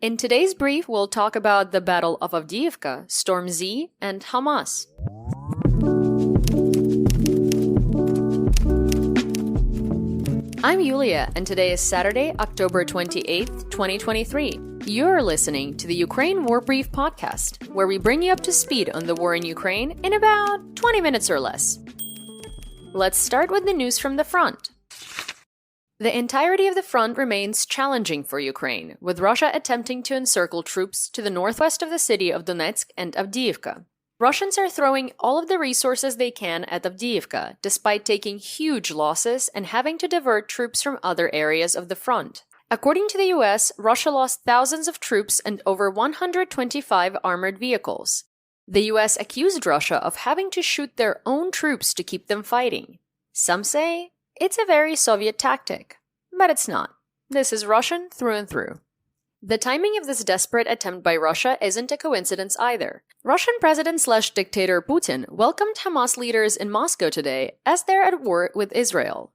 In today's brief, we'll talk about the Battle of Avdiivka, Storm Z, and Hamas. I'm Yewleea, and today is Saturday, October 28th, 2023. You're listening to the Ukraine War Brief podcast, where we bring you up to speed on the war in Ukraine in about 20 minutes or less. Let's start with the news from the front. The entirety of the front remains challenging for Ukraine, with Russia attempting to encircle troops to the northwest of the city of Donetsk and Avdiivka. Russians are throwing all of the resources they can at Avdiivka, despite taking huge losses and having to divert troops from other areas of the front. According to the US, Russia lost thousands of troops and over 125 armored vehicles. The US accused Russia of having to shoot their own troops to keep them fighting. Some say it's a very Soviet tactic, but it's not. This is Russian through and through. The timing of this desperate attempt by Russia isn't a coincidence either. Russian President/dictator Putin welcomed Hamas leaders in Moscow today as they're at war with Israel.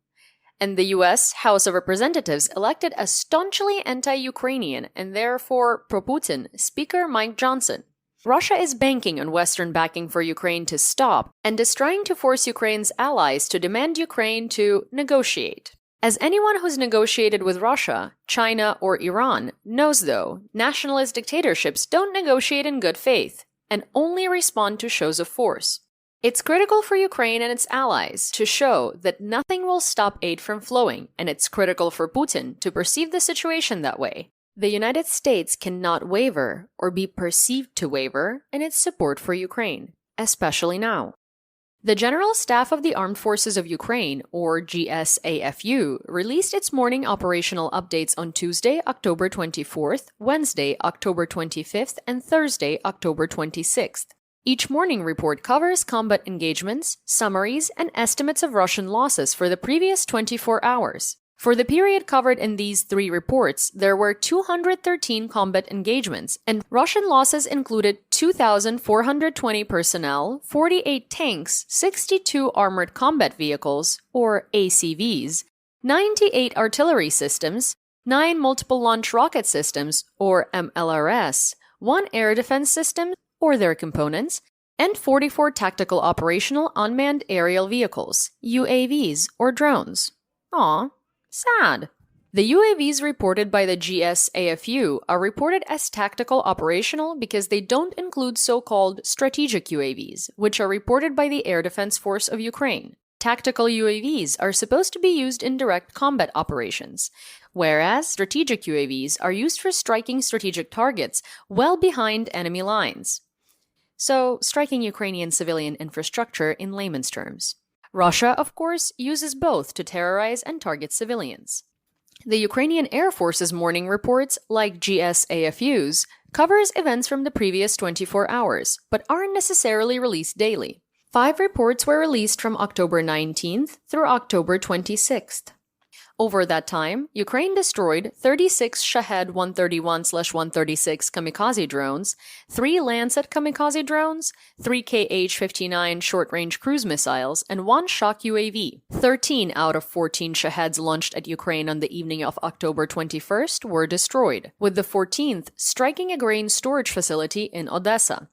And the US House of Representatives elected a staunchly anti-Ukrainian and therefore pro-Putin Speaker Mike Johnson. Russia is banking on Western backing for Ukraine to stop and is trying to force Ukraine's allies to demand Ukraine to negotiate. As anyone who's negotiated with Russia, China, or Iran knows, though, nationalist dictatorships don't negotiate in good faith and only respond to shows of force. It's critical for Ukraine and its allies to show that nothing will stop aid from flowing, and it's critical for Putin to perceive the situation that way. The United States cannot waver or be perceived to waver in its support for Ukraine, especially now. The General Staff of the Armed Forces of Ukraine, or GSAFU, released its morning operational updates on Tuesday, October 24th, Wednesday, October 25th, and Thursday, October 26th. Each morning report covers combat engagements, summaries, and estimates of Russian losses for the previous 24 hours. For the period covered in these three reports, there were 213 combat engagements, and Russian losses included 2,420 personnel, 48 tanks, 62 armored combat vehicles, or ACVs, 98 artillery systems, 9 multiple launch rocket systems, or MLRS, 1 air defense system, or their components, and 44 tactical operational unmanned aerial vehicles, UAVs, or drones. Aww. Sad. The UAVs reported by the GSAFU are reported as tactical operational because they don't include so-called strategic UAVs, which are reported by the Air Defense Force of Ukraine. Tactical UAVs are supposed to be used in direct combat operations, whereas strategic UAVs are used for striking strategic targets well behind enemy lines. So, striking Ukrainian civilian infrastructure in layman's terms. Russia, of course, uses both to terrorize and target civilians. The Ukrainian Air Force's morning reports, like GSAFU's, covers events from the previous 24 hours, but aren't necessarily released daily. 5 reports were released from October 19th through October 26th. Over that time, Ukraine destroyed 36 Shahed 131/136 kamikaze drones, 3 Lancet kamikaze drones, 3 Kh-59 short-range cruise missiles, and 1 Shock UAV. 13 out of 14 Shaheds launched at Ukraine on the evening of October 21st were destroyed, with the 14th striking a grain storage facility in Odessa.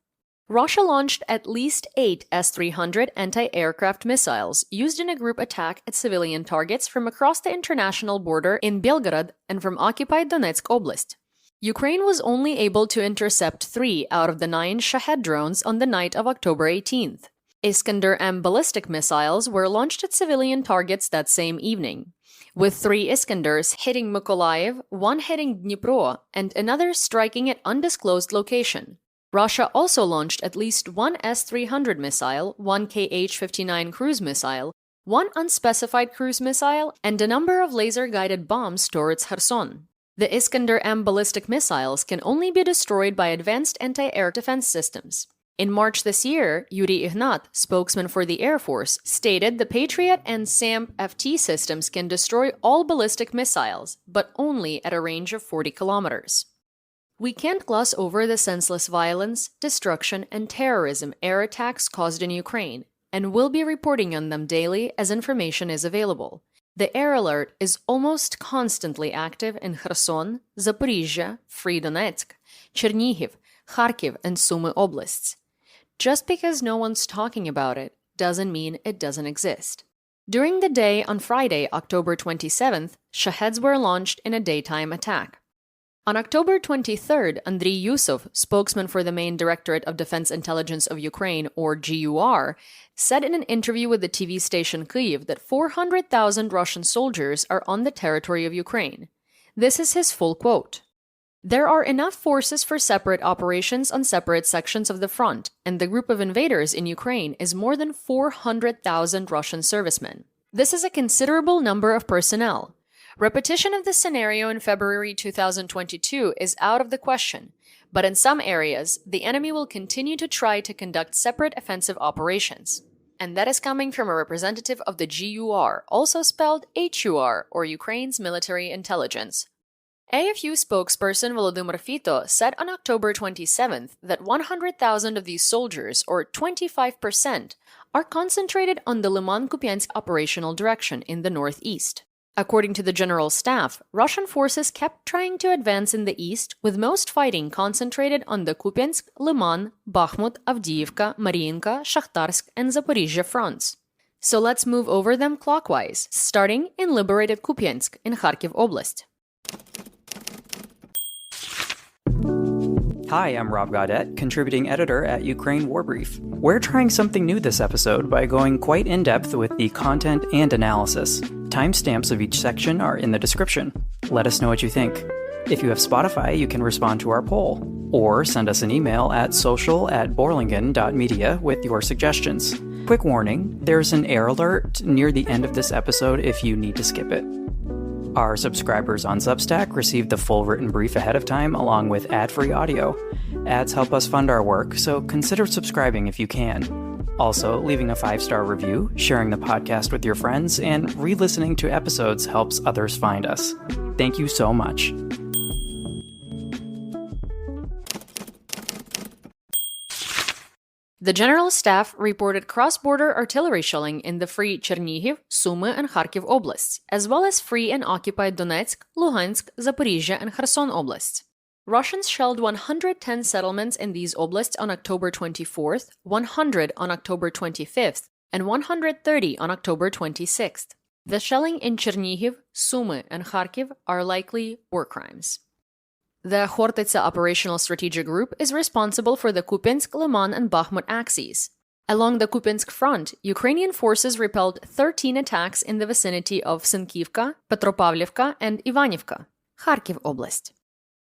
Russia launched at least 8 S-300 anti-aircraft missiles used in a group attack at civilian targets from across the international border in Belgorod and from occupied Donetsk Oblast. Ukraine was only able to intercept 3 out of the 9 Shahed drones on the night of October 18th. Iskander-M ballistic missiles were launched at civilian targets that same evening, with 3 Iskanders hitting Mykolaiv, 1 hitting Dnipro, and another striking at undisclosed location. Russia also launched at least 1 S-300 missile, 1 Kh-59 cruise missile, 1 unspecified cruise missile, and a number of laser-guided bombs towards Kherson. The Iskander-M ballistic missiles can only be destroyed by advanced anti-air defense systems. In March this year, Yuri Ignat, spokesman for the Air Force, stated the Patriot and SAMP-FT systems can destroy all ballistic missiles, but only at a range of 40 kilometers. We can't gloss over the senseless violence, destruction, and terrorism air attacks caused in Ukraine, and will be reporting on them daily as information is available. The air alert is almost constantly active in Kherson, Zaporizhia, Free Donetsk, Chernihiv, Kharkiv, and Sumy oblasts. Just because no one's talking about it doesn't mean it doesn't exist. During the day on Friday, October 27th, Shaheds were launched in a daytime attack. On October 23rd, Andriy Yusov, spokesman for the main Directorate of Defense Intelligence of Ukraine, or GUR, said in an interview with the TV station Kyiv that 400,000 Russian soldiers are on the territory of Ukraine. This is his full quote. There are enough forces for separate operations on separate sections of the front, and the group of invaders in Ukraine is more than 400,000 Russian servicemen. This is a considerable number of personnel. Repetition of this scenario in February 2022 is out of the question, but in some areas, the enemy will continue to try to conduct separate offensive operations. And that is coming from a representative of the GUR, also spelled HUR, or Ukraine's Military Intelligence. AFU spokesperson Volodymyr Fito said on October 27th that 100,000 of these soldiers, or 25%, are concentrated on the Liman-Kupiansk operational direction in the northeast. According to the General Staff, Russian forces kept trying to advance in the east, with most fighting concentrated on the Kupiansk, Liman, Bakhmut, Avdiivka, Mariinka, Shakhtarsk, and Zaporizhia fronts. So let's move over them clockwise, starting in liberated Kupiansk in Kharkiv Oblast. Hi, I'm Rob Gaudet, contributing editor at Ukraine War Brief. We're trying something new this episode by going quite in-depth with the content and analysis. Timestamps of each section are in the description. Let us know what you think. If you have Spotify, you can respond to our poll, or send us an email at social@borlingen.media with your suggestions. Quick warning, there's an air alert near the end of this episode if you need to skip it. Our subscribers on Substack receive the full written brief ahead of time, along with ad-free audio. Ads help us fund our work, so consider subscribing if you can. Also, leaving a 5-star review, sharing the podcast with your friends, and re-listening to episodes helps others find us. Thank you so much. The General Staff reported cross-border artillery shelling in the free Chernihiv, Sumy, and Kharkiv oblasts, as well as free and occupied Donetsk, Luhansk, Zaporizhia, and Kherson oblasts. Russians shelled 110 settlements in these oblasts on October 24th, 100 on October 25th, and 130 on October 26th. The shelling in Chernihiv, Sumy, and Kharkiv are likely war crimes. The Khortytsa Operational Strategic Group is responsible for the Kupiansk, Liman, and Bakhmut axes. Along the Kupiansk front, Ukrainian forces repelled 13 attacks in the vicinity of Synkivka, Petropavlivka, and Ivanivka, Kharkiv Oblast.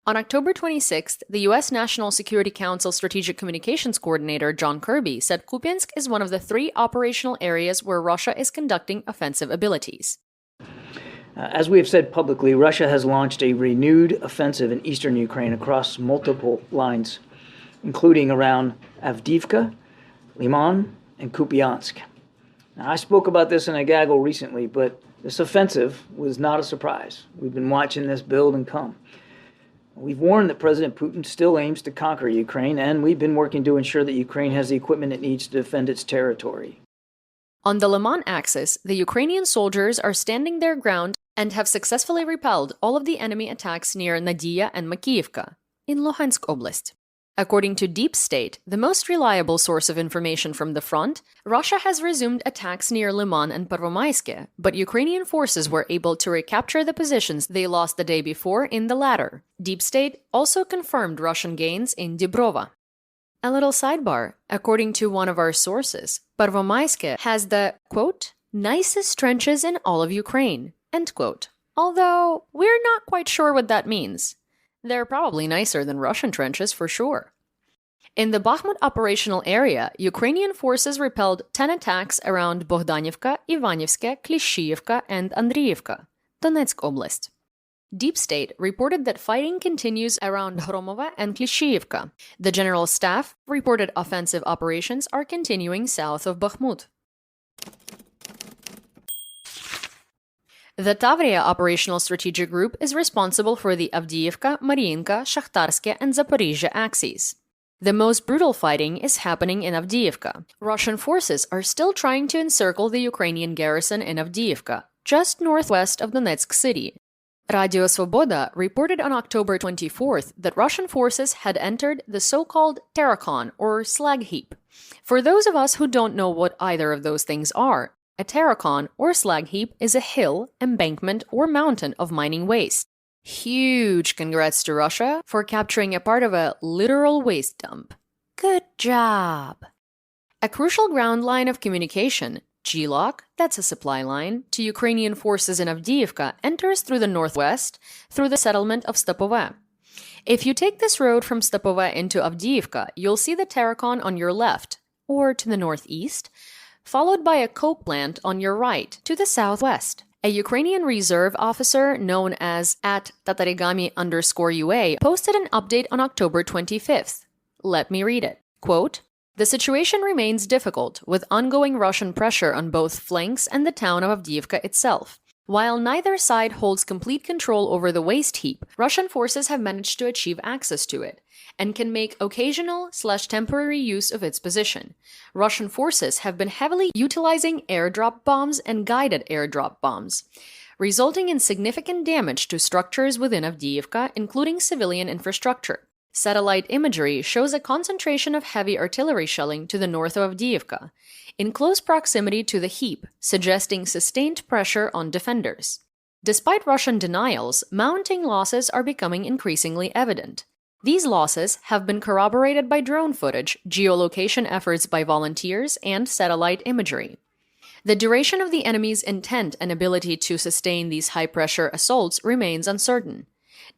On October 26th, the U.S. National Security Council Strategic Communications Coordinator John Kirby said Kupiansk is one of the 3 operational areas where Russia is conducting offensive abilities. As we have said publicly, Russia has launched a renewed offensive in eastern Ukraine across multiple lines, including around Avdiivka, Liman, and Kupiansk. Now, I spoke about this in a gaggle recently, but this offensive was not a surprise. We've been watching this build and come. We've warned that President Putin still aims to conquer Ukraine, and we've been working to ensure that Ukraine has the equipment it needs to defend its territory. On the Liman axis, the Ukrainian soldiers are standing their ground and have successfully repelled all of the enemy attacks near Nadia and Makiivka in Luhansk Oblast. According to Deep State, the most reliable source of information from the front, Russia has resumed attacks near Liman and Pervomaiske, but Ukrainian forces were able to recapture the positions they lost the day before in the latter. Deep State also confirmed Russian gains in Dnipro. A little sidebar, according to one of our sources, Pervomaiske has the, quote, nicest trenches in all of Ukraine, end quote. Although, we're not quite sure what that means. They're probably nicer than Russian trenches for sure. In the Bakhmut operational area, Ukrainian forces repelled 10 attacks around Bogdanivka, Ivanivske, Klishchiivka, and Andriivka, Donetsk Oblast. Deep State reported that fighting continues around Hromova and Klishchiivka. The General Staff reported offensive operations are continuing south of Bakhmut. The Tavria Operational Strategic Group is responsible for the Avdiivka, Mariinka, Shakhtarske, and Zaporizhia axes. The most brutal fighting is happening in Avdiivka. Russian forces are still trying to encircle the Ukrainian garrison in Avdiivka, just northwest of Donetsk city. Radio Svoboda reported on October 24th that Russian forces had entered the so-called Terrakon, or slag heap. For those of us who don't know what either of those things are, a terrakon, or slag heap, is a hill, embankment, or mountain of mining waste. Huge congrats to Russia for capturing a part of a literal waste dump. Good job! A crucial ground line of communication, G-Lock, that's a supply line, to Ukrainian forces in Avdiivka enters through the northwest, through the settlement of Stepove. If you take this road from Stepove into Avdiivka, you'll see the Terrakon on your left, or to the northeast, followed by a coke plant on your right, to the southwest. A Ukrainian reserve officer known as @Tatarigami_UA posted an update on October 25th. Let me read it. Quote, "The situation remains difficult, with ongoing Russian pressure on both flanks and the town of Avdiivka itself. While neither side holds complete control over the waste heap, Russian forces have managed to achieve access to it, and can make occasional/temporary use of its position. Russian forces have been heavily utilizing airdrop bombs and guided airdrop bombs, resulting in significant damage to structures within Avdiivka, including civilian infrastructure. Satellite imagery shows a concentration of heavy artillery shelling to the north of Avdiivka, in close proximity to the heap, suggesting sustained pressure on defenders. Despite Russian denials, mounting losses are becoming increasingly evident. These losses have been corroborated by drone footage, geolocation efforts by volunteers, and satellite imagery. The duration of the enemy's intent and ability to sustain these high-pressure assaults remains uncertain,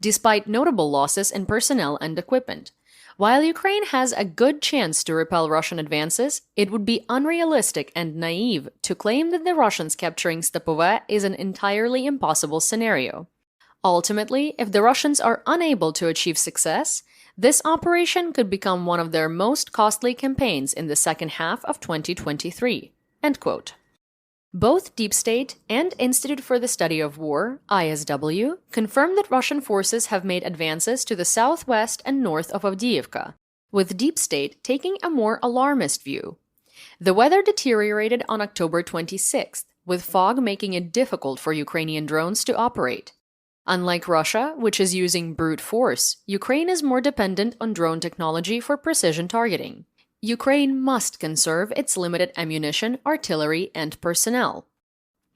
despite notable losses in personnel and equipment. While Ukraine has a good chance to repel Russian advances, it would be unrealistic and naive to claim that the Russians capturing Stepove is an entirely impossible scenario. Ultimately, if the Russians are unable to achieve success, this operation could become one of their most costly campaigns in the second half of 2023." End quote. Both Deep State and Institute for the Study of War, ISW, confirmed that Russian forces have made advances to the southwest and north of Avdiivka, with Deep State taking a more alarmist view. The weather deteriorated on October 26th, with fog making it difficult for Ukrainian drones to operate. Unlike Russia, which is using brute force, Ukraine is more dependent on drone technology for precision targeting. Ukraine must conserve its limited ammunition, artillery, and personnel.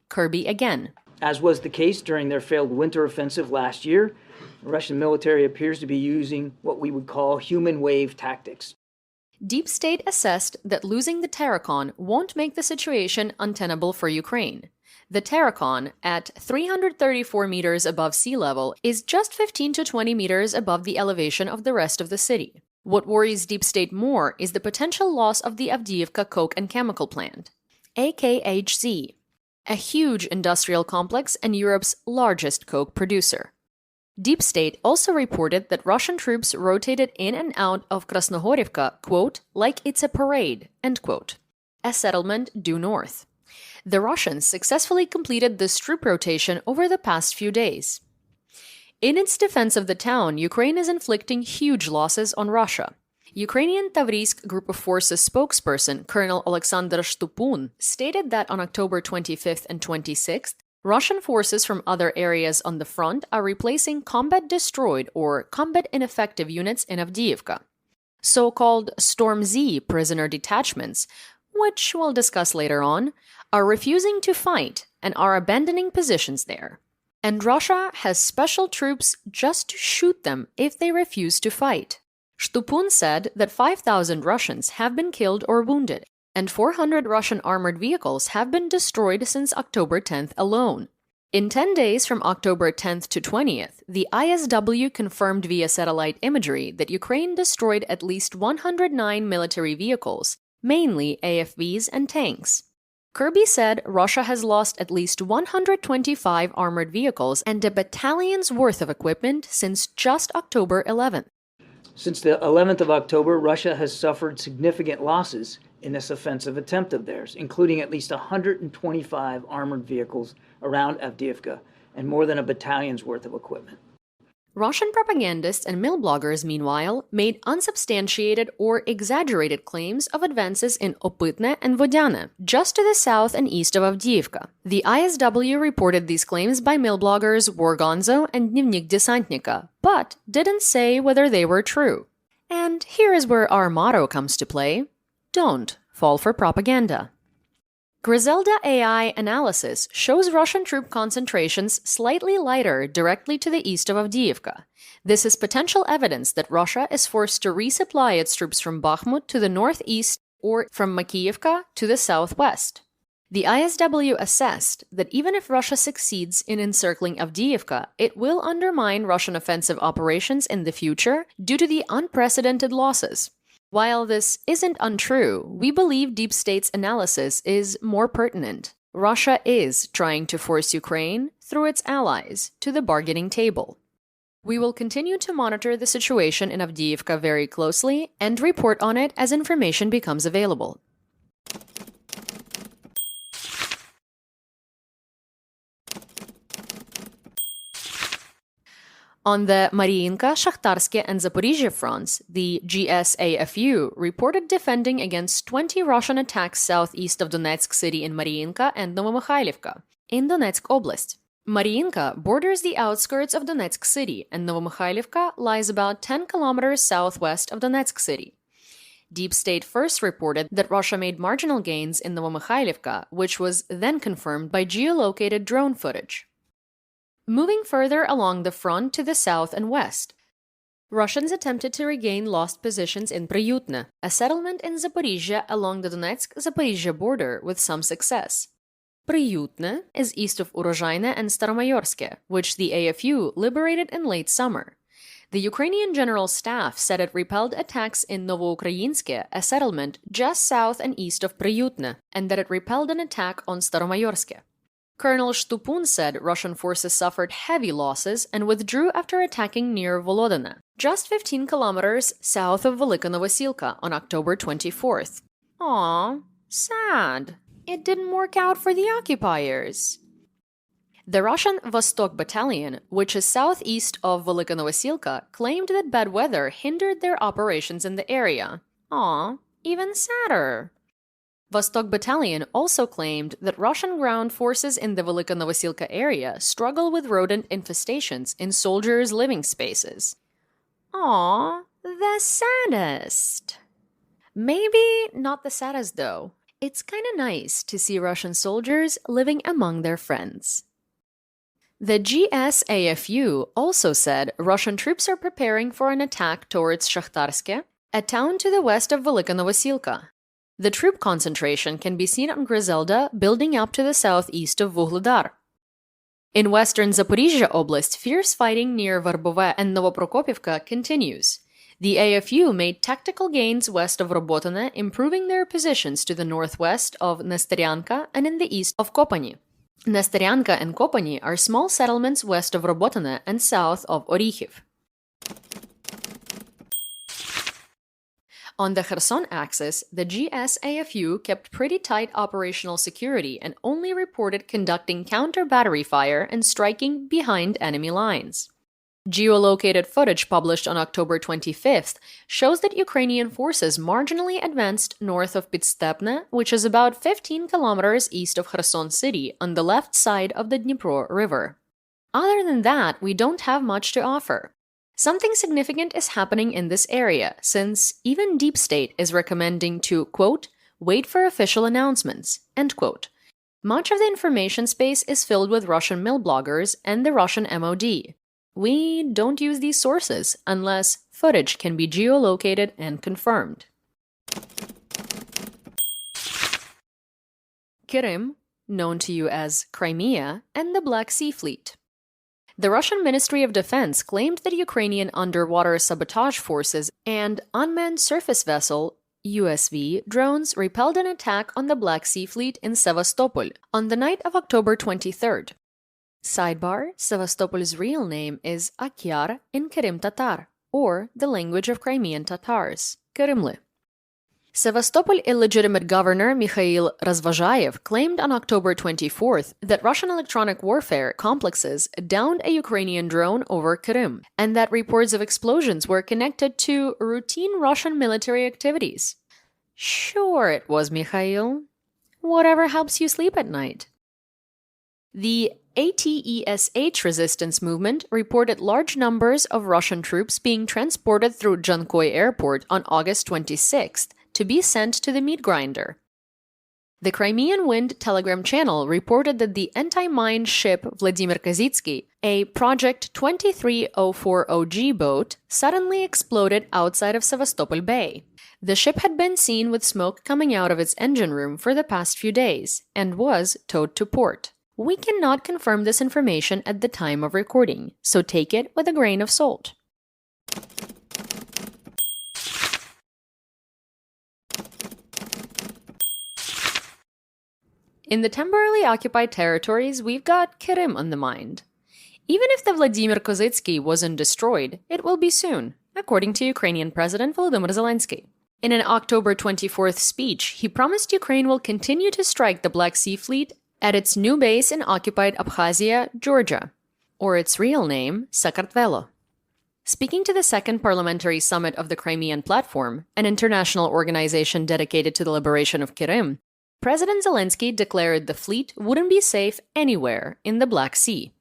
Kirby again. As was the case during their failed winter offensive last year, the Russian military appears to be using what we would call human wave tactics. Deep State assessed that losing the Terrakon won't make the situation untenable for Ukraine. The Terrakon, at 334 meters above sea level, is just 15 to 20 meters above the elevation of the rest of the city. What worries Deep State more is the potential loss of the Avdiivka coke and chemical plant, AKHZ, a huge industrial complex and Europe's largest coke producer. Deep State also reported that Russian troops rotated in and out of Krasnohorivka, quote, "like it's a parade," end quote, a settlement due north. The Russians successfully completed this troop rotation over the past few days. In its defense of the town, Ukraine is inflicting huge losses on Russia. Ukrainian Tavrisk Group of Forces spokesperson Colonel Alexander Shtupun stated that on October 25th and 26th, Russian forces from other areas on the front are replacing combat-destroyed or combat-ineffective units in Avdiivka. So-called Storm Z prisoner detachments, which we'll discuss later on, are refusing to fight and are abandoning positions there. And Russia has special troops just to shoot them if they refuse to fight. Shtupun said that 5,000 Russians have been killed or wounded, and 400 Russian armored vehicles have been destroyed since October 10th alone. In 10 days from October 10th to 20th, the ISW confirmed via satellite imagery that Ukraine destroyed at least 109 military vehicles, mainly AFVs and tanks. Kirby said Russia has lost at least 125 armored vehicles and a battalion's worth of equipment since just October 11th. Since the 11th of October, Russia has suffered significant losses in this offensive attempt of theirs, including at least 125 armored vehicles around Avdiivka and more than a battalion's worth of equipment. Russian propagandists and mill bloggers, meanwhile, made unsubstantiated or exaggerated claims of advances in Opytne and Vodyane, just to the south and east of Avdiivka. The ISW reported these claims by mill bloggers Wargonzo and Dnevnik Desantnika, but didn't say whether they were true. And here is where our motto comes to play: don't fall for propaganda. Griselda AI analysis shows Russian troop concentrations slightly lighter directly to the east of Avdiivka. This is potential evidence that Russia is forced to resupply its troops from Bakhmut to the northeast or from Makiyivka to the southwest. The ISW assessed that even if Russia succeeds in encircling Avdiivka, it will undermine Russian offensive operations in the future due to the unprecedented losses. While this isn't untrue, we believe Deep State's analysis is more pertinent. Russia is trying to force Ukraine, through its allies, to the bargaining table. We will continue to monitor the situation in Avdiivka very closely and report on it as information becomes available. On the Mariinka, Shakhtarske, and Zaporizhzhia fronts, the GSAFU reported defending against 20 Russian attacks southeast of Donetsk city in Mariinka and Novomykhailivka, in Donetsk Oblast. Mariinka borders the outskirts of Donetsk city, and Novomykhailivka lies about 10 kilometers southwest of Donetsk city. Deep State first reported that Russia made marginal gains in Novomykhailivka, which was then confirmed by geolocated drone footage. Moving further along the front to the south and west, Russians attempted to regain lost positions in Priyutne, a settlement in Zaporizhzhia along the Donetsk-Zaporizhzhia border, with some success. Priyutne is east of Urozhaine and Staromayorske, which the AFU liberated in late summer. The Ukrainian General Staff said it repelled attacks in Novoukrayinske, a settlement just south and east of Priyutne, and that it repelled an attack on Staromayorske. Colonel Shtupun said Russian forces suffered heavy losses and withdrew after attacking near Volodine, just 15 kilometers south of Velika Novosilka, on October 24th. Aww, sad. It didn't work out for the occupiers. The Russian Vostok Battalion, which is southeast of Velika Novosilka, claimed that bad weather hindered their operations in the area. Aww, even sadder. Vostok Battalion also claimed that Russian ground forces in the Velika Novosilka area struggle with rodent infestations in soldiers' living spaces. Aww, the saddest. Maybe not the saddest, though. It's kinda nice to see Russian soldiers living among their friends. The GSAFU also said Russian troops are preparing for an attack towards Shakhtarske, a town to the west of Velika Novosilka. The troop concentration can be seen on Griselda building up to the southeast of Vuhledar. In western Zaporizhzhia Oblast, fierce fighting near Verbove and Novoprokopivka continues. The AFU made tactical gains west of Robotine, improving their positions to the northwest of Nestoryanka and in the east of Kopany. Nestoryanka and Kopany are small settlements west of Robotine and south of Orikhiv. On the Kherson axis, the GSAFU kept pretty tight operational security and only reported conducting counter-battery fire and striking behind enemy lines. Geolocated footage published on October 25th shows that Ukrainian forces marginally advanced north of Pitstepne, which is about 15 kilometers east of Kherson city on the left side of the Dnipro River. Other than that, we don't have much to offer. Something significant is happening in this area, since even Deep State is recommending to, quote, wait for official announcements, end quote. Much of the information space is filled with Russian mill bloggers and the Russian MOD. We don't use these sources unless footage can be geolocated and confirmed. Krim, known to you as Crimea, and the Black Sea Fleet. The Russian Ministry of Defense claimed that Ukrainian underwater sabotage forces and unmanned surface vessel USV drones repelled an attack on the Black Sea Fleet in Sevastopol on the night of October 23rd. Sidebar: Sevastopol's real name is Akyar in Krim Tatar, or the language of Crimean Tatars, Krimli. Sevastopol illegitimate governor Mikhail Razvozhayev claimed on October 24th that Russian electronic warfare complexes downed a Ukrainian drone over Krim, and that reports of explosions were connected to routine Russian military activities. Sure it was, Mikhail. Whatever helps you sleep at night. The ATESH resistance movement reported large numbers of Russian troops being transported through Jankoy airport on August 26th to be sent to the meat grinder. The Crimean Wind Telegram channel reported that the anti-mine ship Vladimir Kozitsky, a Project 23040G boat, suddenly exploded outside of Sevastopol Bay. The ship had been seen with smoke coming out of its engine room for the past few days and was towed to port. We cannot confirm this information at the time of recording, so take it with a grain of salt. In the temporarily occupied territories, we've got Krim on the mind. Even if the Vladimir Kozitsky wasn't destroyed, it will be soon, according to Ukrainian President Volodymyr Zelensky. In an October 24th speech, he promised Ukraine will continue to strike the Black Sea Fleet at its new base in occupied Abkhazia, Georgia, or its real name, Sakartvelo. Speaking to the Second Parliamentary Summit of the Crimean Platform, an international organization dedicated to the liberation of Krim, President Zelensky declared the fleet wouldn't be safe anywhere in the Black Sea.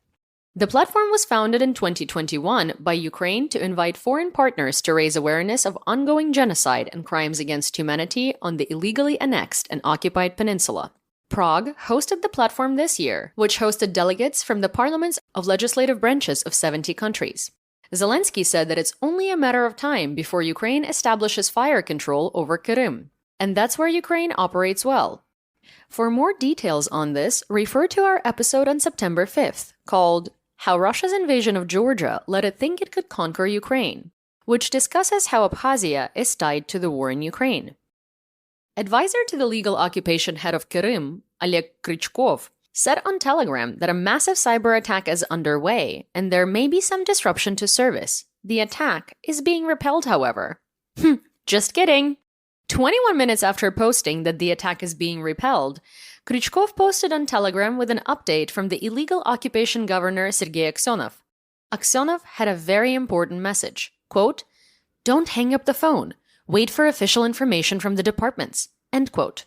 The platform was founded in 2021 by Ukraine to invite foreign partners to raise awareness of ongoing genocide and crimes against humanity on the illegally annexed and occupied peninsula. Prague hosted the platform this year, which hosted delegates from the parliaments of legislative branches of 70 countries. Zelensky said that it's only a matter of time before Ukraine establishes fire control over Krim, and that's where Ukraine operates well. For more details on this, refer to our episode on September 5th, called How Russia's Invasion of Georgia Let It Think It Could Conquer Ukraine, which discusses how Abkhazia is tied to the war in Ukraine. Advisor to the legal occupation head of Krim, Oleg Krychkov, said on Telegram that a massive cyber attack is underway and there may be some disruption to service. The attack is being repelled, however. Just kidding! 21 minutes after posting that the attack is being repelled, Krychkov posted on Telegram with an update from the illegal occupation governor Sergei Aksyonov. Aksyonov had a very important message. Quote, "Don't hang up the phone. Wait for official information from the departments." End quote.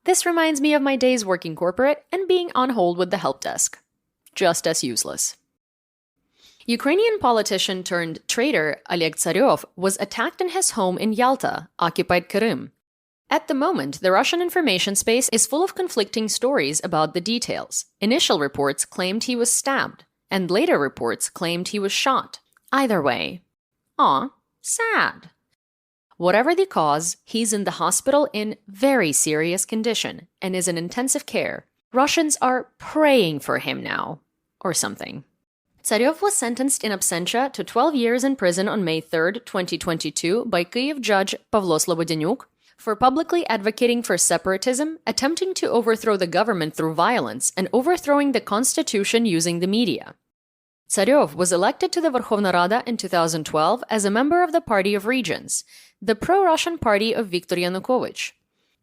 This reminds me of my days working corporate and being on hold with the help desk. Just as useless. Ukrainian politician turned traitor Oleg Tsaryov was attacked in his home in Yalta, occupied Krim. At the moment, the Russian information space is full of conflicting stories about the details. Initial reports claimed he was stabbed, and later reports claimed he was shot. Either way, sad. Whatever the cause, he's in the hospital in very serious condition and is in intensive care. Russians are praying for him now, or something. Tsaryov was sentenced in absentia to 12 years in prison on May 3, 2022 by Kyiv judge Pavlo Slobodanyuk for publicly advocating for separatism, attempting to overthrow the government through violence, and overthrowing the constitution using the media. Tsaryov was elected to the Verkhovna Rada in 2012 as a member of the Party of Regions, the pro-Russian party of Viktor Yanukovych.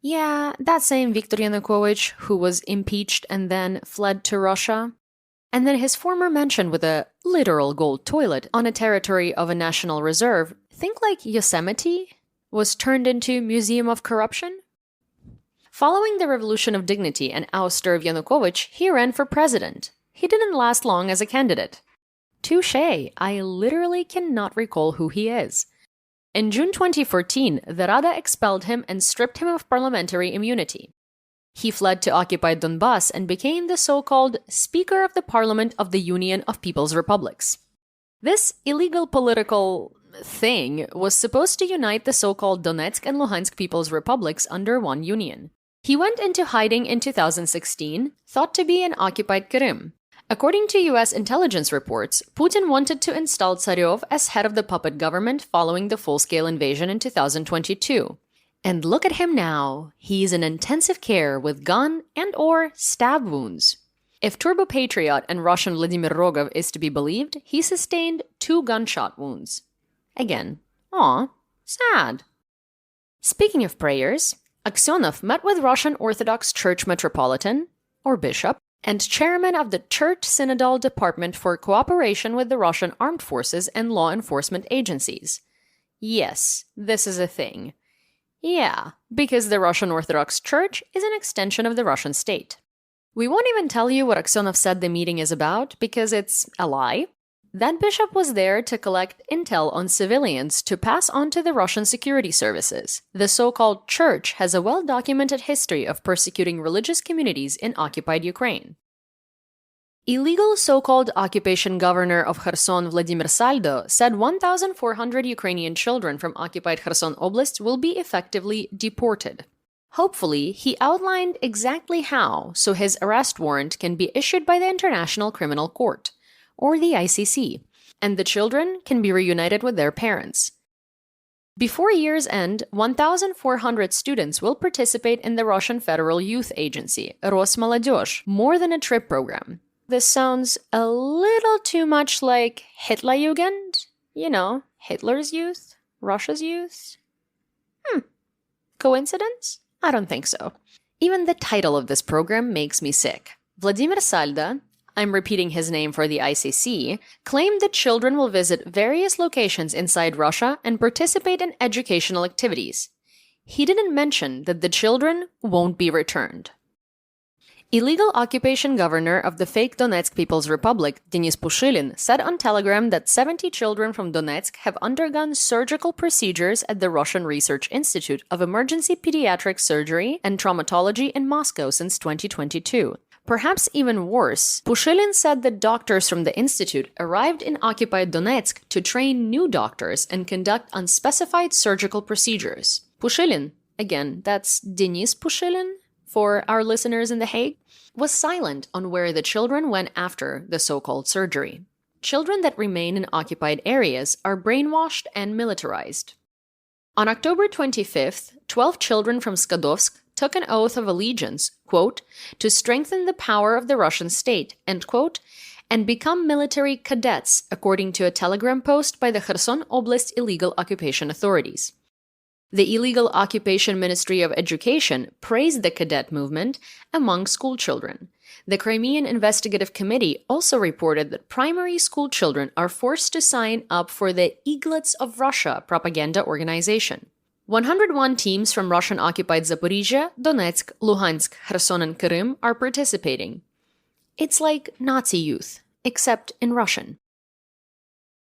Yeah, that same Viktor Yanukovych who was impeached and then fled to Russia. And then his former mansion with a literal gold toilet on a territory of a national reserve, think like Yosemite, was turned into Museum of Corruption? Following the Revolution of Dignity and ouster of Yanukovych, he ran for president. He didn't last long as a candidate. Touché, I literally cannot recall who he is. In June 2014, the Rada expelled him and stripped him of parliamentary immunity. He fled to occupied Donbass and became the so-called Speaker of the Parliament of the Union of People's Republics. This illegal political thing was supposed to unite the so-called Donetsk and Luhansk People's Republics under one union. He went into hiding in 2016, thought to be in occupied Krim. According to US intelligence reports, Putin wanted to install Tsaryov as head of the puppet government following the full-scale invasion in 2022. And look at him now. He's in intensive care with gun and/or stab wounds. If Turbo Patriot and Russian Vladimir Rogov is to be believed, he sustained 2 gunshot wounds. Again, sad. Speaking of prayers, Aksyonov met with Russian Orthodox Church Metropolitan, or Bishop, and chairman of the Church Synodal Department for Cooperation with the Russian Armed Forces and Law Enforcement Agencies. Yes, this is a thing. Yeah, because the Russian Orthodox Church is an extension of the Russian state. We won't even tell you what Aksyonov said the meeting is about, because it's a lie. That bishop was there to collect intel on civilians to pass on to the Russian security services. The so-called church has a well-documented history of persecuting religious communities in occupied Ukraine. Illegal so-called occupation governor of Kherson Vladimir Saldo said 1,400 Ukrainian children from occupied Kherson Oblast will be effectively deported. Hopefully, he outlined exactly how, so his arrest warrant can be issued by the International Criminal Court, or the ICC, and the children can be reunited with their parents. Before year's end, 1,400 students will participate in the Russian Federal Youth Agency, Rosmolodezh, more than a trip program. This sounds a little too much like Hitlerjugend, you know, Hitler's youth, Russia's youth. Coincidence? I don't think so. Even the title of this program makes me sick. Vladimir Salda, I'm repeating his name for the ICC, claimed that children will visit various locations inside Russia and participate in educational activities. He didn't mention that the children won't be returned. Illegal occupation governor of the fake Donetsk People's Republic, Denis Pushilin, said on Telegram that 70 children from Donetsk have undergone surgical procedures at the Russian Research Institute of Emergency Pediatric Surgery and Traumatology in Moscow since 2022. Perhaps even worse, Pushilin said that doctors from the institute arrived in occupied Donetsk to train new doctors and conduct unspecified surgical procedures. Pushilin, again, that's Denis Pushilin, for our listeners in The Hague, was silent on where the children went after the so-called surgery. Children that remain in occupied areas are brainwashed and militarized. On October 25th, 12 children from Skadovsk took an oath of allegiance, quote, to strengthen the power of the Russian state, end quote, and become military cadets, according to a telegram post by the Kherson Oblast illegal occupation authorities. The Illegal Occupation Ministry of Education praised the cadet movement among school children. The Crimean Investigative Committee also reported that primary school children are forced to sign up for the Eaglets of Russia propaganda organization. 101 teams from Russian-occupied Zaporizhia, Donetsk, Luhansk, Kherson, and Krim are participating. It's like Nazi youth, except in Russian.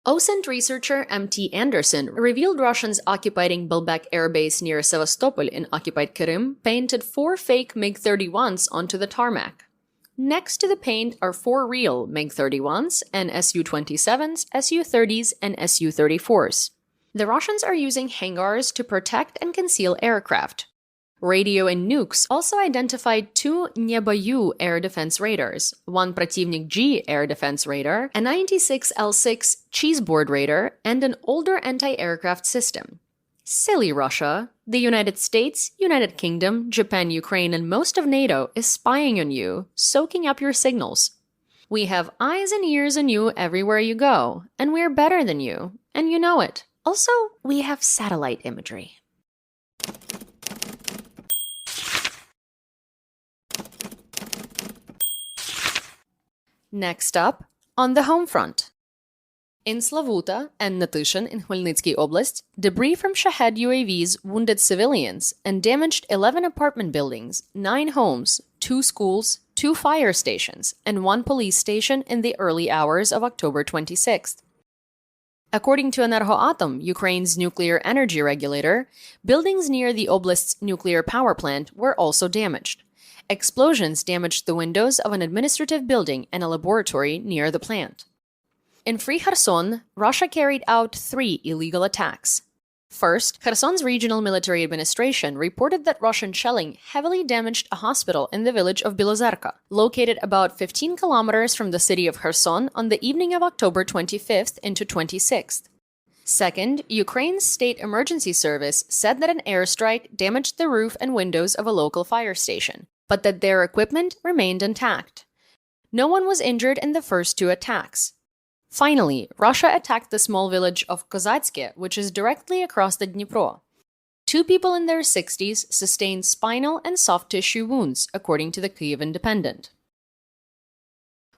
OSINT researcher M.T. Anderson revealed Russians occupying Belbek Air Base near Sevastopol in occupied Krim painted 4 fake MiG-31s onto the tarmac. Next to the paint are 4 real MiG-31s and Su-27s, Su-30s, and Su-34s. The Russians are using hangars to protect and conceal aircraft. Radio and nukes also identified 2 Neboyu air defense radars, 1 Protivnik G air defense radar, a 96L6 cheeseboard radar, and an older anti-aircraft system. Silly Russia. The United States, United Kingdom, Japan, Ukraine, and most of NATO is spying on you, soaking up your signals. We have eyes and ears on you everywhere you go, and we're better than you, and you know it. Also, we have satellite imagery. Next up, on the home front. In Slavuta and Natyshin in Khmelnytsky Oblast, debris from Shahed UAVs wounded civilians and damaged 11 apartment buildings, 9 homes, 2 schools, 2 fire stations, and 1 police station in the early hours of October 26th. According to Energoatom, Ukraine's nuclear energy regulator, buildings near the oblast's nuclear power plant were also damaged. Explosions damaged the windows of an administrative building and a laboratory near the plant. In Free Kherson, Russia carried out 3 illegal attacks. First, Kherson's regional military administration reported that Russian shelling heavily damaged a hospital in the village of Bilozerka, located about 15 kilometers from the city of Kherson on the evening of October 25th into 26th. Second, Ukraine's State Emergency Service said that an airstrike damaged the roof and windows of a local fire station, but that their equipment remained intact. No one was injured in the first 2 attacks. Finally, Russia attacked the small village of Kozatske, which is directly across the Dnipro. 2 people in their 60s sustained spinal and soft tissue wounds, according to the Kyiv Independent.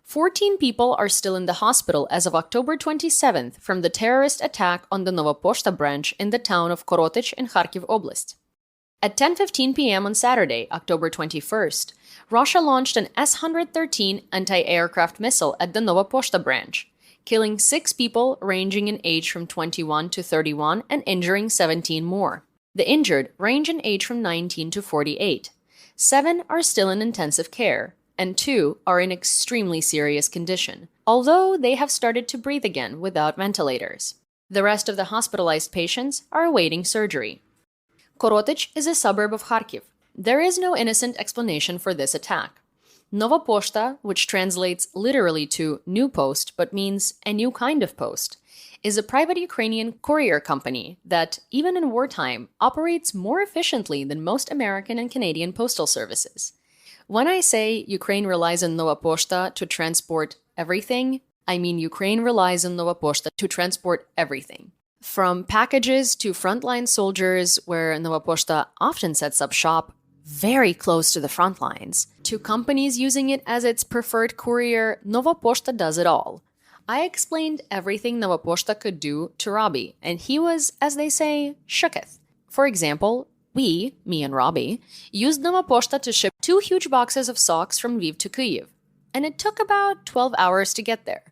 14 people are still in the hospital as of October 27th from the terrorist attack on the Nova Poshta branch in the town of Korotych in Kharkiv Oblast. At 10:15 p.m. on Saturday, October 21st, Russia launched an S-113 anti-aircraft missile at the Nova Poshta branch, killing 6 people ranging in age from 21 to 31 and injuring 17 more. The injured range in age from 19 to 48. 7 are still in intensive care, and 2 are in extremely serious condition, although they have started to breathe again without ventilators. The rest of the hospitalized patients are awaiting surgery. Korotych is a suburb of Kharkiv. There is no innocent explanation for this attack. Nova Poshta, which translates literally to new post but means a new kind of post, is a private Ukrainian courier company that, even in wartime, operates more efficiently than most American and Canadian postal services. When I say Ukraine relies on Nova Poshta to transport everything, I mean Ukraine relies on Nova Poshta to transport everything. From packages to frontline soldiers, where Nova Poshta often sets up shop very close to the front lines, to companies using it as its preferred courier, Nova Poshta does it all. I explained everything Nova Poshta could do to Robbie, and he was, as they say, shooketh. For example, we, me and Robbie, used Nova Poshta to ship 2 huge boxes of socks from Lviv to Kyiv, and it took about 12 hours to get there.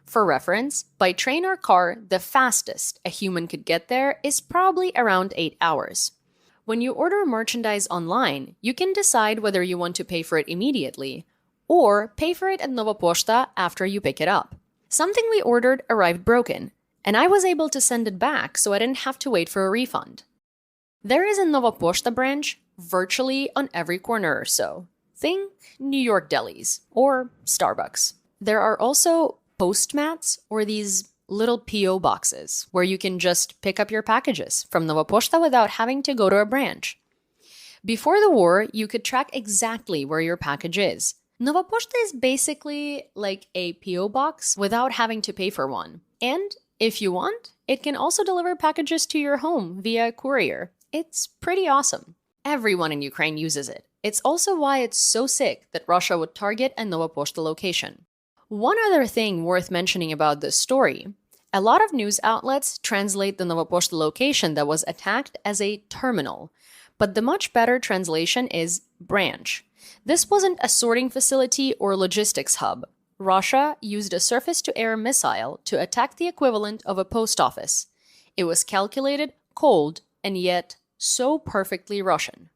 For reference, by train or car, the fastest a human could get there is probably around 8 hours. When you order merchandise online, you can decide whether you want to pay for it immediately or pay for it at Nova Poshta after you pick it up. Something we ordered arrived broken, and I was able to send it back so I didn't have to wait for a refund. There is a Nova Poshta branch virtually on every corner or so. Think New York delis or Starbucks. There are also postmats, or these little P.O. boxes where you can just pick up your packages from Nova Poshta without having to go to a branch. Before the war, you could track exactly where your package is. Nova Poshta is basically like a P.O. box without having to pay for one. And if you want, it can also deliver packages to your home via courier. It's pretty awesome. Everyone in Ukraine uses it. It's also why it's so sick that Russia would target a Nova Poshta location. One other thing worth mentioning about this story, a lot of news outlets translate the Nova Poshta location that was attacked as a terminal, but the much better translation is branch. This wasn't a sorting facility or logistics hub. Russia used a surface-to-air missile to attack the equivalent of a post office. It was calculated, cold, and yet so perfectly Russian.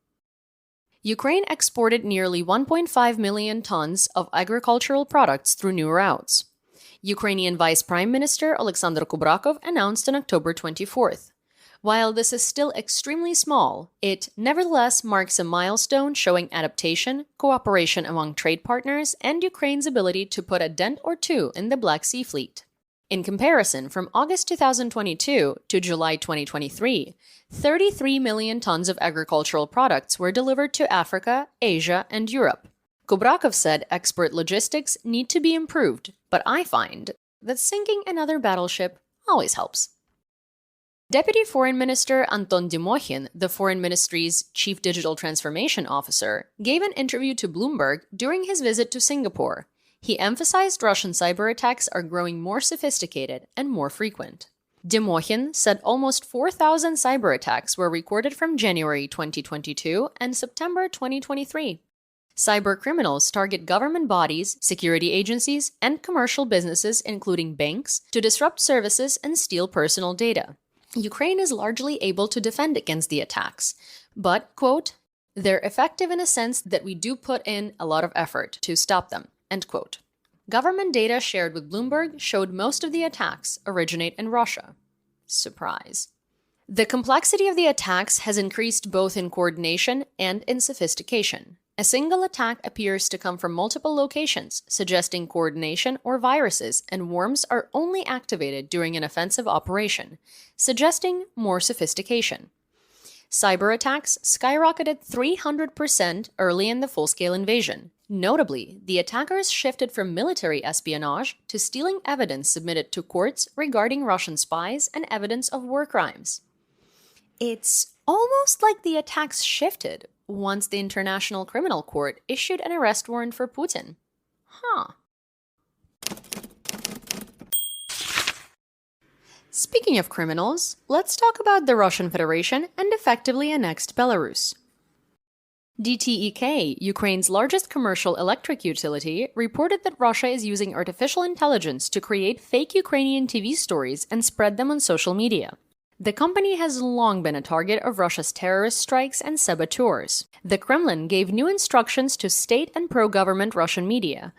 Ukraine exported nearly 1.5 million tons of agricultural products through new routes. Ukrainian Vice Prime Minister Alexander Kubrakov announced on October 24th. While this is still extremely small, it nevertheless marks a milestone showing adaptation, cooperation among trade partners, and Ukraine's ability to put a dent or two in the Black Sea Fleet. In comparison, from August 2022 to July 2023, 33 million tons of agricultural products were delivered to Africa, Asia, and Europe. Kubrakov said export logistics need to be improved, but I find that sinking another battleship always helps. Deputy Foreign Minister Anton Dmykhin, the Foreign Ministry's Chief Digital Transformation Officer, gave an interview to Bloomberg during his visit to Singapore. He emphasized Russian cyber attacks are growing more sophisticated and more frequent. Dmykhin said almost 4,000 cyber attacks were recorded from January 2022 and September 2023. Cyber criminals target government bodies, security agencies, and commercial businesses, including banks, to disrupt services and steal personal data. Ukraine is largely able to defend against the attacks, but, quote, they're effective in a sense that we do put in a lot of effort to stop them, end quote. Government data shared with Bloomberg showed most of the attacks originate in Russia. Surprise. The complexity of the attacks has increased both in coordination and in sophistication. A single attack appears to come from multiple locations, suggesting coordination or viruses, and worms are only activated during an offensive operation, suggesting more sophistication. Cyber attacks skyrocketed 300% early in the full-scale invasion. Notably, the attackers shifted from military espionage to stealing evidence submitted to courts regarding Russian spies and evidence of war crimes. It's almost like the attacks shifted once the International Criminal Court issued an arrest warrant for Putin. Huh. Speaking of criminals, let's talk about the Russian Federation and effectively annexed Belarus. DTEK, Ukraine's largest commercial electric utility, reported that Russia is using artificial intelligence to create fake Ukrainian TV stories and spread them on social media. The company has long been a target of Russia's terrorist strikes and saboteurs. The Kremlin gave new instructions to state and pro-government Russian media.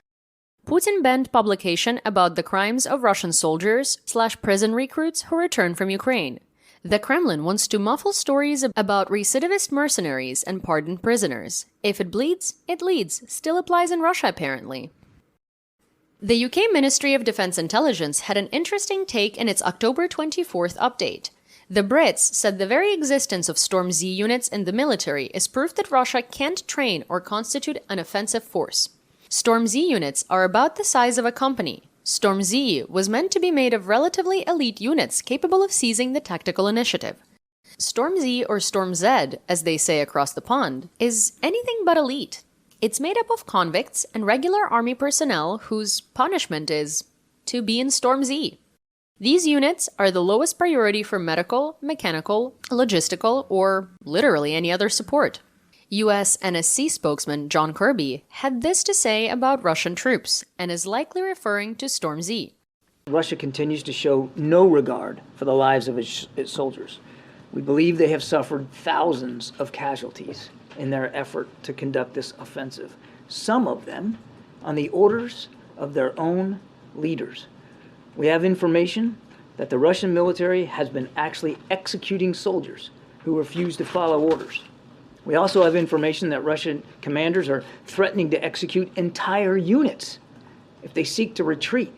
Putin banned publication about the crimes of Russian soldiers/prison recruits who return from Ukraine. The Kremlin wants to muffle stories about recidivist mercenaries and pardoned prisoners. If it bleeds, it leads. Still applies in Russia, apparently. The UK Ministry of Defence Intelligence had an interesting take in its October 24th update. The Brits said the very existence of Storm Z units in the military is proof that Russia can't train or constitute an offensive force. Storm Z units are about the size of a company. Storm Z was meant to be made of relatively elite units capable of seizing the tactical initiative. Storm Z, or Storm Z, as they say across the pond, is anything but elite. It's made up of convicts and regular army personnel whose punishment is to be in Storm Z. These units are the lowest priority for medical, mechanical, logistical, or literally any other support. US NSC spokesman John Kirby had this to say about Russian troops, and is likely referring to Storm Z. Russia continues to show no regard for the lives of its soldiers. We believe they have suffered thousands of casualties in their effort to conduct this offensive, some of them on the orders of their own leaders. We have information that the Russian military has been actually executing soldiers who refuse to follow orders. We also have information that Russian commanders are threatening to execute entire units if they seek to retreat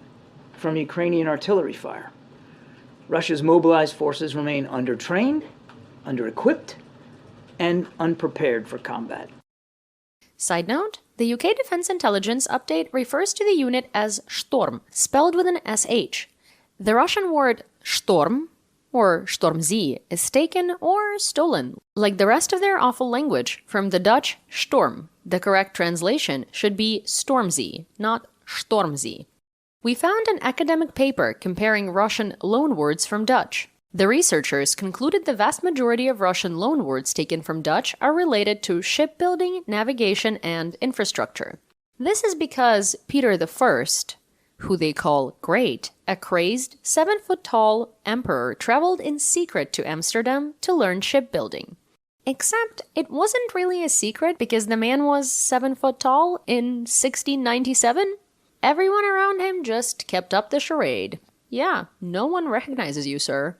from Ukrainian artillery fire. Russia's mobilized forces remain undertrained, under-equipped, and unprepared for combat. Side note, the UK Defence Intelligence update refers to the unit as Storm, spelled with an SH. The Russian word Storm, or Storm Z, is taken or stolen, like the rest of their awful language, from the Dutch Sturm. The correct translation should be Storm Z, not Storm Z. We found an academic paper comparing Russian loanwords from Dutch. The researchers concluded the vast majority of Russian loanwords taken from Dutch are related to shipbuilding, navigation, and infrastructure. This is because Peter I, who they call Great, a crazed, 7-foot-tall emperor, traveled in secret to Amsterdam to learn shipbuilding. Except it wasn't really a secret because the man was 7 foot tall in 1697. Everyone around him just kept up the charade. Yeah, no one recognizes you, sir.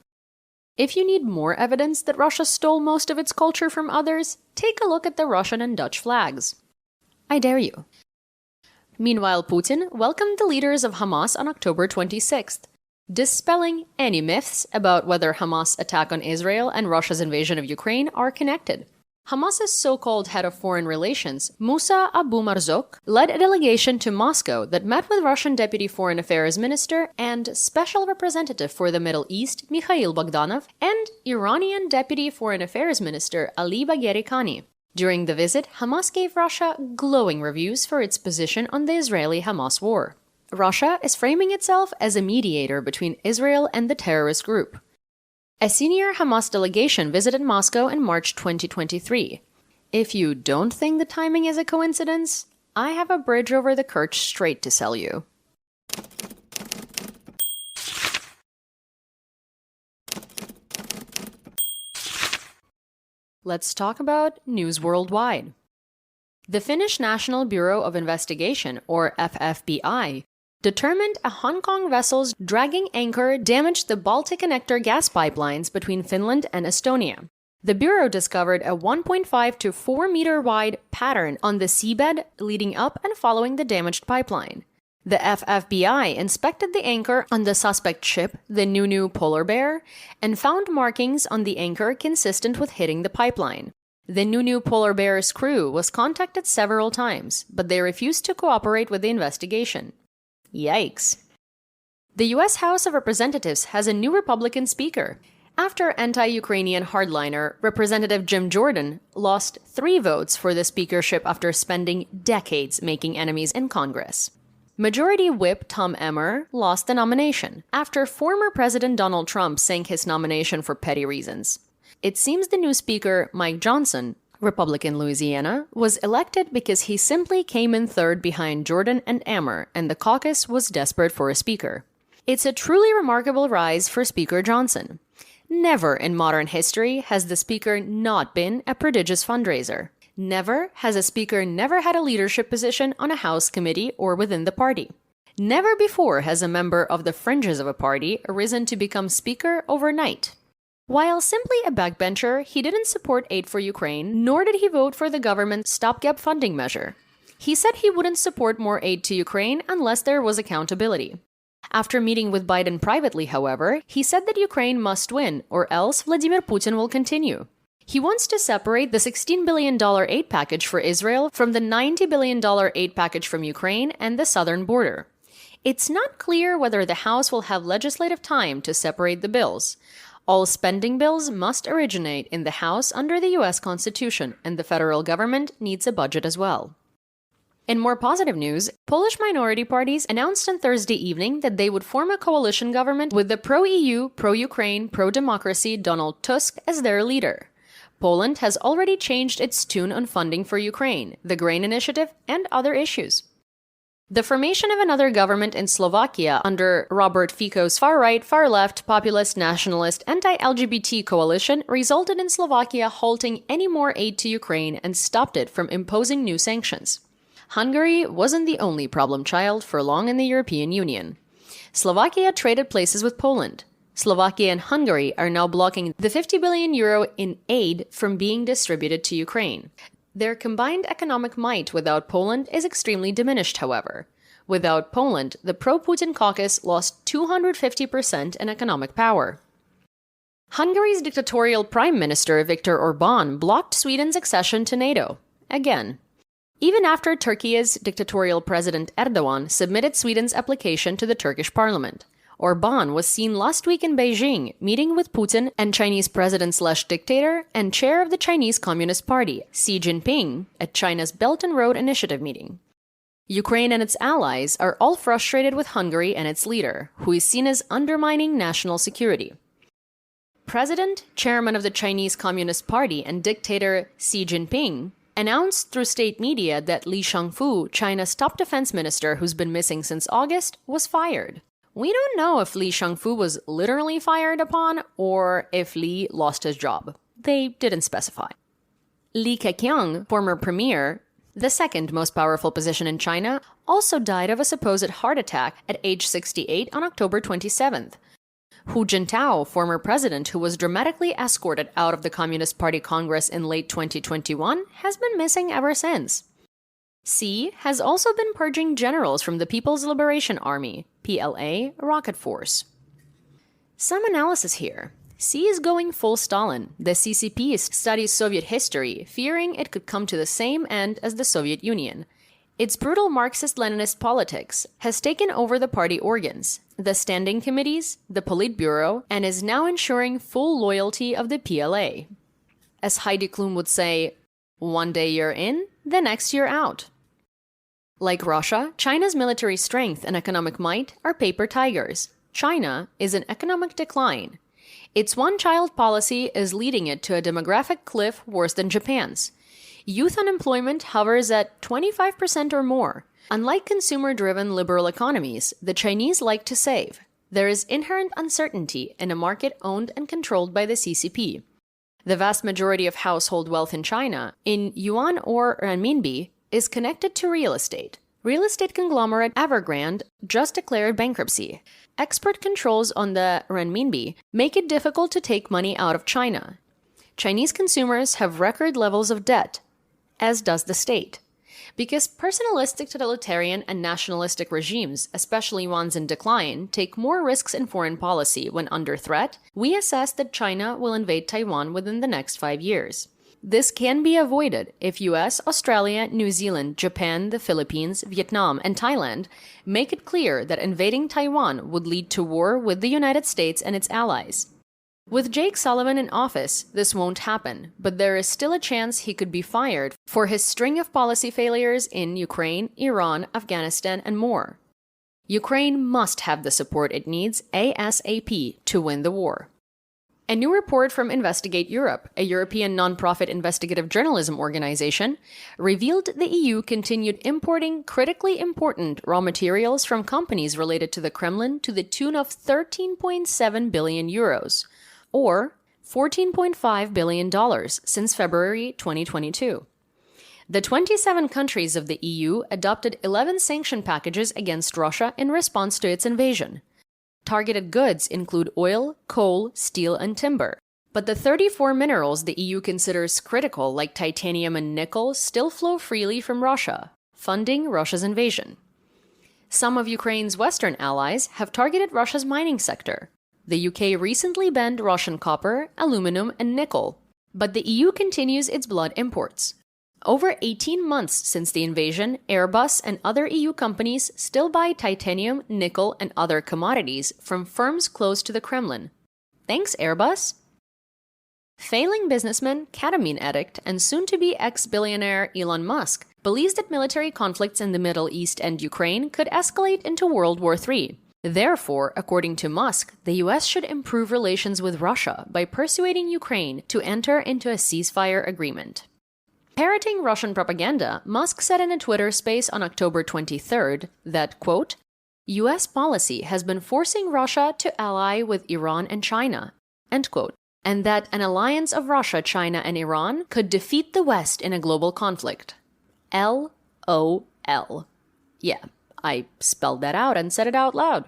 If you need more evidence that Russia stole most of its culture from others, take a look at the Russian and Dutch flags. I dare you. Meanwhile, Putin welcomed the leaders of Hamas on October 26th, dispelling any myths about whether Hamas' attack on Israel and Russia's invasion of Ukraine are connected. Hamas's so-called head of foreign relations, Musa Abu Marzouk, led a delegation to Moscow that met with Russian Deputy Foreign Affairs Minister and Special Representative for the Middle East, Mikhail Bogdanov, and Iranian Deputy Foreign Affairs Minister Ali Bagheri Khani. During the visit, Hamas gave Russia glowing reviews for its position on the Israeli-Hamas war. Russia is framing itself as a mediator between Israel and the terrorist group. A senior Hamas delegation visited Moscow in March 2023. If you don't think the timing is a coincidence, I have a bridge over the Kerch Strait to sell you. Let's talk about news worldwide. The Finnish National Bureau of Investigation, or FFBI, determined a Hong Kong vessel's dragging anchor damaged the Baltic Connector gas pipelines between Finland and Estonia. The Bureau discovered a 1.5 to 4 meter wide pattern on the seabed leading up and following the damaged pipeline. The FFBI inspected the anchor on the suspect ship, the Nunu Polar Bear, and found markings on the anchor consistent with hitting the pipeline. The Nunu Polar Bear's crew was contacted several times, but they refused to cooperate with the investigation. Yikes. The U.S. House of Representatives has a new Republican speaker. after anti-Ukrainian hardliner Representative Jim Jordan lost 3 votes for the speakership after spending decades making enemies in Congress. Majority Whip Tom Emmer lost the nomination after former President Donald Trump sank his nomination for petty reasons. It seems the new speaker, Mike Johnson, Republican Louisiana, was elected because he simply came in third behind Jordan and Emmer, and the caucus was desperate for a speaker. It's a truly remarkable rise for Speaker Johnson. Never in modern history has the speaker not been a prodigious fundraiser. Never has a speaker never had a leadership position on a House committee or within the party. Never before has a member of the fringes of a party risen to become speaker overnight. While simply a backbencher, he didn't support aid for Ukraine, nor did he vote for the government's stopgap funding measure. He said he wouldn't support more aid to Ukraine unless there was accountability. After meeting with Biden privately, however, he said that Ukraine must win, or else Vladimir Putin will continue. He wants to separate the $16 billion aid package for Israel from the $90 billion aid package from Ukraine and the southern border. It's not clear whether the House will have legislative time to separate the bills. All spending bills must originate in the House under the U.S. Constitution, and the federal government needs a budget as well. In more positive news, Polish minority parties announced on Thursday evening that they would form a coalition government with the pro-EU, pro-Ukraine, pro-democracy Donald Tusk as their leader. Poland has already changed its tune on funding for Ukraine, the grain initiative, and other issues. The formation of another government in Slovakia under Robert Fico's far-right, far-left, populist, nationalist, anti-LGBT coalition resulted in Slovakia halting any more aid to Ukraine and stopped it from imposing new sanctions. Hungary wasn't the only problem child for long in the European Union. Slovakia traded places with Poland. Slovakia and Hungary are now blocking the €50 billion in aid from being distributed to Ukraine. Their combined economic might without Poland is extremely diminished, however. Without Poland, the pro-Putin caucus lost 250% in economic power. Hungary's dictatorial Prime Minister Viktor Orbán blocked Sweden's accession to NATO. Again. Even after Turkey's dictatorial President Erdogan submitted Sweden's application to the Turkish parliament. Orbán was seen last week in Beijing, meeting with Putin and Chinese president/dictator and chair of the Chinese Communist Party, Xi Jinping, at China's Belt and Road Initiative meeting. Ukraine and its allies are all frustrated with Hungary and its leader, who is seen as undermining national security. President, chairman of the Chinese Communist Party and dictator Xi Jinping, announced through state media that Li Shangfu, China's top defense minister who's been missing since August, was fired. We don't know if Li Shangfu was literally fired upon or if Li lost his job. They didn't specify. Li Keqiang, former premier, the second most powerful position in China, also died of a supposed heart attack at age 68 on October 27th. Hu Jintao, former president who was dramatically escorted out of the Communist Party Congress in late 2021, has been missing ever since. Xi has also been purging generals from the People's Liberation Army, PLA, rocket force. Some analysis here. Xi is going full Stalin. The CCP studies Soviet history, fearing it could come to the same end as the Soviet Union. Its brutal Marxist-Leninist politics has taken over the party organs, the standing committees, the Politburo, and is now ensuring full loyalty of the PLA. As Heidi Klum would say, one day you're in, the next you're out. Like Russia, China's military strength and economic might are paper tigers. China is in economic decline. Its one-child policy is leading it to a demographic cliff worse than Japan's. Youth unemployment hovers at 25% or more. Unlike consumer-driven liberal economies, the Chinese like to save. There is inherent uncertainty in a market owned and controlled by the CCP. The vast majority of household wealth in China, in yuan or renminbi, is connected to real estate. Real estate conglomerate Evergrande just declared bankruptcy. Export controls on the renminbi make it difficult to take money out of China. Chinese consumers have record levels of debt, as does the state. Because personalistic totalitarian and nationalistic regimes, especially ones in decline, take more risks in foreign policy when under threat, we assess that China will invade Taiwan within the next 5 years. This can be avoided if US, Australia, New Zealand, Japan, the Philippines, Vietnam, and Thailand make it clear that invading Taiwan would lead to war with the United States and its allies. With Jake Sullivan in office, this won't happen, but there is still a chance he could be fired for his string of policy failures in Ukraine, Iran, Afghanistan, and more. Ukraine must have the support it needs ASAP to win the war. A new report from Investigate Europe, a European non-profit investigative journalism organization, revealed the EU continued importing critically important raw materials from companies related to the Kremlin to the tune of 13.7 billion euros, or $14.5 billion since February 2022. The 27 countries of the EU adopted 11 sanction packages against Russia in response to its invasion. Targeted goods include oil, coal, steel, and timber. But the 34 minerals the EU considers critical, like titanium and nickel, still flow freely from Russia, funding Russia's invasion. Some of Ukraine's Western allies have targeted Russia's mining sector. The UK recently banned Russian copper, aluminum, and nickel, but the EU continues its blood imports. Over 18 months since the invasion, Airbus and other EU companies still buy titanium, nickel, and other commodities from firms close to the Kremlin. Thanks, Airbus! Failing businessman, ketamine addict, and soon-to-be ex-billionaire Elon Musk believes that military conflicts in the Middle East and Ukraine could escalate into World War III. Therefore, according to Musk, the US should improve relations with Russia by persuading Ukraine to enter into a ceasefire agreement. Parroting Russian propaganda, Musk said in a Twitter space on October 23rd that, quote, US policy has been forcing Russia to ally with Iran and China, end quote, and that an alliance of Russia, China, and Iran could defeat the West in a global conflict. LOL. Yeah, I spelled that out and said it out loud.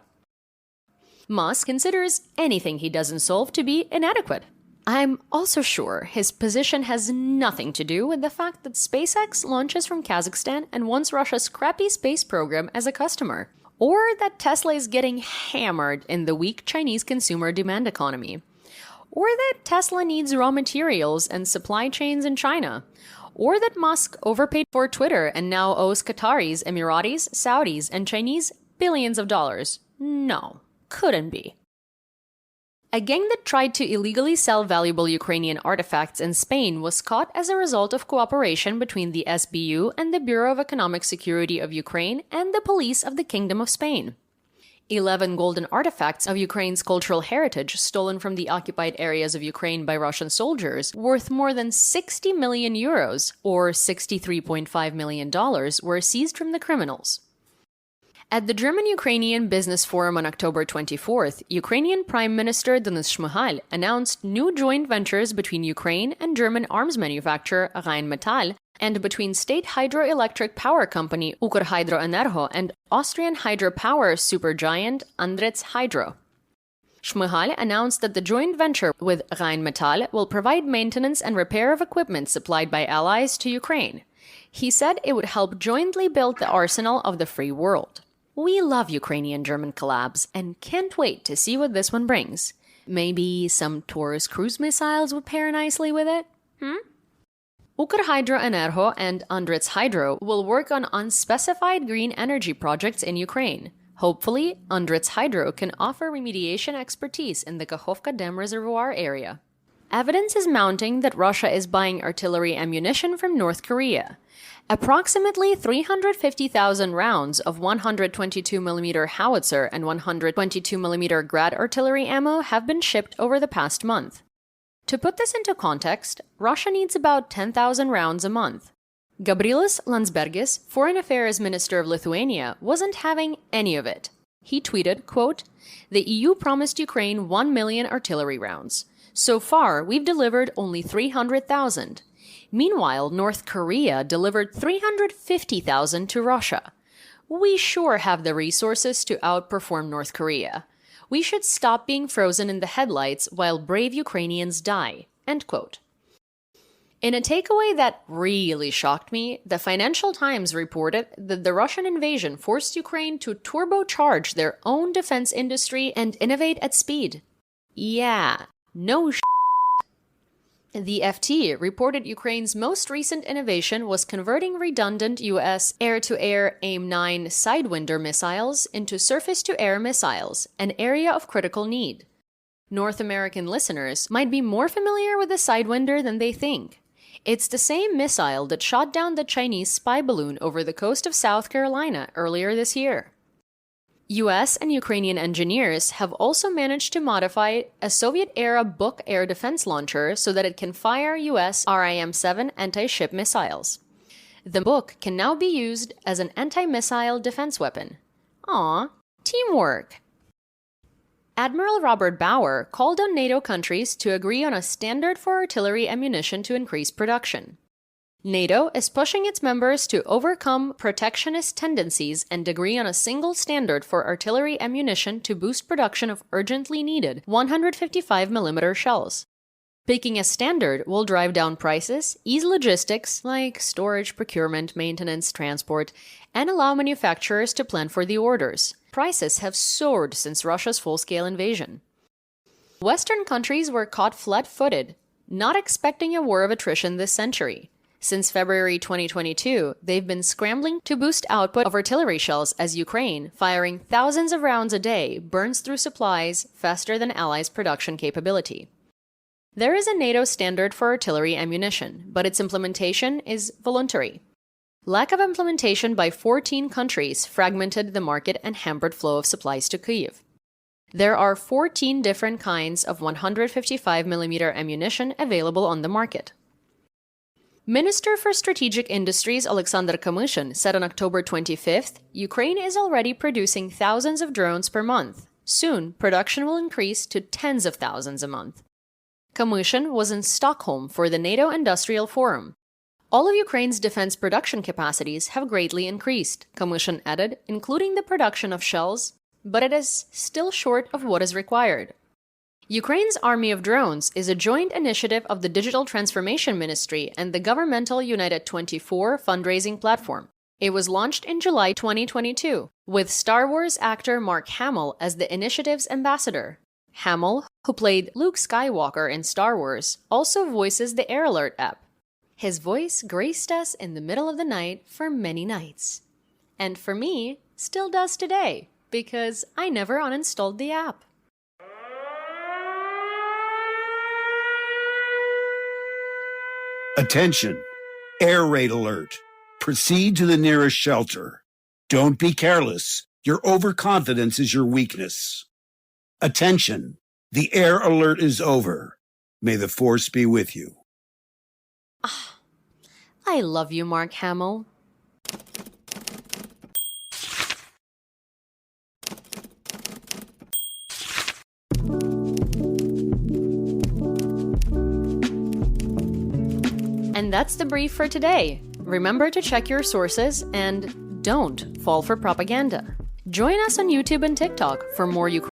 Musk considers anything he doesn't solve to be inadequate. I'm also sure his position has nothing to do with the fact that SpaceX launches from Kazakhstan and wants Russia's crappy space program as a customer, or that Tesla is getting hammered in the weak Chinese consumer demand economy, or that Tesla needs raw materials and supply chains in China, or that Musk overpaid for Twitter and now owes Qataris, Emiratis, Saudis, and Chinese billions of dollars. No, couldn't be. A gang that tried to illegally sell valuable Ukrainian artifacts in Spain was caught as a result of cooperation between the SBU and the Bureau of Economic Security of Ukraine and the police of the Kingdom of Spain. 11 golden artifacts of Ukraine's cultural heritage stolen from the occupied areas of Ukraine by Russian soldiers, worth more than 60 million euros, or $63.5 million, were seized from the criminals. At the German-Ukrainian Business Forum on October 24th, Ukrainian Prime Minister Denis Shmyhal announced new joint ventures between Ukraine and German arms manufacturer Rheinmetall and between state hydroelectric power company Ukrhydroenergo and Austrian hydropower supergiant Andritz Hydro. Shmyhal announced that the joint venture with Rheinmetall will provide maintenance and repair of equipment supplied by allies to Ukraine. He said it would help jointly build the arsenal of the free world. We love Ukrainian-German collabs and can't wait to see what this one brings. Maybe some Taurus cruise missiles would pair nicely with it? Ukrhydroenergo and Andritz Hydro will work on unspecified green energy projects in Ukraine. Hopefully, Andritz Hydro can offer remediation expertise in the Kakhovka Dam reservoir area. Evidence is mounting that Russia is buying artillery ammunition from North Korea. Approximately 350,000 rounds of 122mm howitzer and 122mm Grad artillery ammo have been shipped over the past month. To put this into context, Russia needs about 10,000 rounds a month. Gabrielius Landsbergis, Foreign Affairs Minister of Lithuania, wasn't having any of it. He tweeted, quote, "The EU promised Ukraine 1 million artillery rounds. So far, we've delivered only 300,000. Meanwhile, North Korea delivered 350,000 to Russia. We sure have the resources to outperform North Korea. We should stop being frozen in the headlights while brave Ukrainians die." End quote. In a takeaway that really shocked me, the Financial Times reported that the Russian invasion forced Ukraine to turbocharge their own defense industry and innovate at speed. Yeah, no shit. The FT reported Ukraine's most recent innovation was converting redundant U.S. air-to-air AIM-9 Sidewinder missiles into surface-to-air missiles, an area of critical need. North American listeners might be more familiar with the Sidewinder than they think. It's the same missile that shot down the Chinese spy balloon over the coast of South Carolina earlier this year. US and Ukrainian engineers have also managed to modify a Soviet-era Buk air defense launcher so that it can fire US RIM-7 anti-ship missiles. The Buk can now be used as an anti-missile defense weapon. Aw, teamwork! Admiral Robert Bauer called on NATO countries to agree on a standard for artillery ammunition to increase production. NATO is pushing its members to overcome protectionist tendencies and agree on a single standard for artillery ammunition to boost production of urgently needed 155mm shells. Picking a standard will drive down prices, ease logistics like storage, procurement, maintenance, transport, and allow manufacturers to plan for the orders. Prices have soared since Russia's full-scale invasion. Western countries were caught flat-footed, not expecting a war of attrition this century. Since February 2022, they've been scrambling to boost output of artillery shells as Ukraine, firing thousands of rounds a day, burns through supplies faster than Allies' production capability. There is a NATO standard for artillery ammunition, but its implementation is voluntary. Lack of implementation by 14 countries fragmented the market and hampered flow of supplies to Kyiv. There are 14 different kinds of 155mm ammunition available on the market. Minister for Strategic Industries Alexander Kamyshin said on October 25th, Ukraine is already producing thousands of drones per month. Soon, production will increase to tens of thousands a month. Kamyshin was in Stockholm for the NATO Industrial Forum. All of Ukraine's defense production capacities have greatly increased, Kamyshin added, including the production of shells, but it is still short of what is required. Ukraine's Army of Drones is a joint initiative of the Digital Transformation Ministry and the governmental United 24 fundraising platform. It was launched in July 2022, with Star Wars actor Mark Hamill as the initiative's ambassador. Hamill, who played Luke Skywalker in Star Wars, also voices the Air Alert app. His voice graced us in the middle of the night for many nights. And for me, still does today, because I never uninstalled the app. Attention! Air raid alert. Proceed to the nearest shelter. Don't be careless. Your overconfidence is your weakness. Attention! The air alert is over. May the force be with you. I love you, Mark Hamill. And that's the brief for today. Remember to check your sources and don't fall for propaganda. Join us on YouTube and TikTok for more Ukraine